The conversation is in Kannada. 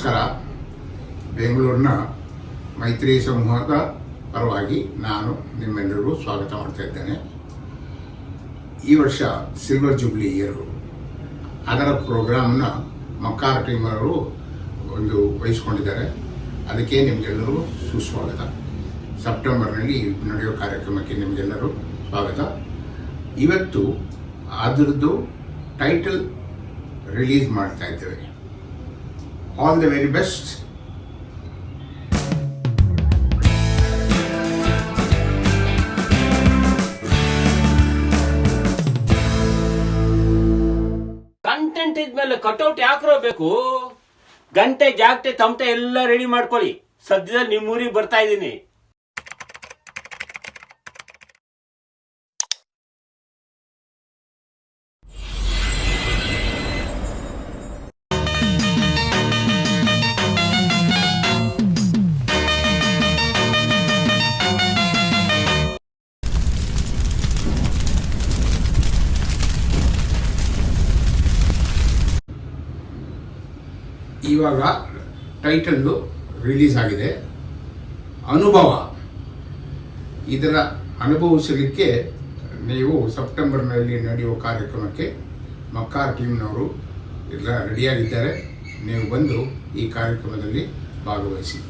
ನಮಸ್ಕಾರ. ಬೆಂಗಳೂರಿನ ಮೈತ್ರಿ ಸಮೂಹದ ಪರವಾಗಿ ನಾನು ನಿಮ್ಮೆಲ್ಲರಿಗೂ ಸ್ವಾಗತ ಮಾಡ್ತಾ ಇದ್ದೇನೆ. ಈ ವರ್ಷ ಸಿಲ್ವರ್ ಜೂಬ್ಲಿ ಇಯರ್, ಅದರ ಪ್ರೋಗ್ರಾಮ್ನ ಮಕ್ಕಾರ್ ಟೀಮ್ ಅವರು ವಹಿಸ್ಕೊಂಡಿದ್ದಾರೆ. ಅದಕ್ಕೆ ನಿಮಗೆಲ್ಲರಿಗೂ ಸುಸ್ವಾಗತ. ಸೆಪ್ಟೆಂಬರ್ನಲ್ಲಿ ನಡೆಯೋ ಕಾರ್ಯಕ್ರಮಕ್ಕೆ ನಿಮಗೆಲ್ಲರೂ ಸ್ವಾಗತ. ಇವತ್ತು ಅದರದ್ದು ಟೈಟಲ್ ರಿಲೀಸ್ ಮಾಡ್ತಾ ಇದ್ದೇವೆ. All the very best. Content ಇದ್ಮೇಲೆ ಕಟೌಟ್ ಯಾಕ್ರೋ ಬೇಕು? ಗಂಟೆ ಜಾಗಟೆ ತಮಟೆ ಎಲ್ಲ ರೆಡಿ ಮಾಡ್ಕೊಳ್ಳಿ. ಸದ್ಯದಲ್ಲಿ ನಿಮ್ಮೂರಿಗೆ ಬರ್ತಾ ಇದ್ದೀನಿ. ಇವಾಗ ಟೈಟಲ್ಲು ರಿಲೀಸ್ ಆಗಿದೆ. ಅನುಭವ. ಇದರ ಅನುಭವಿಸಲಿಕ್ಕೆ ನೀವು ಸೆಪ್ಟೆಂಬರ್ನಲ್ಲಿ ನಡೆಯುವ ಕಾರ್ಯಕ್ರಮಕ್ಕೆ ಮಕ್ಕಾರ್ ಟೀಮ್ನವರು ಎಲ್ಲ ರೆಡಿಯಾಗಿದ್ದಾರೆ. ನೀವು ಬಂದು ಈ ಕಾರ್ಯಕ್ರಮದಲ್ಲಿ ಭಾಗವಹಿಸಿ.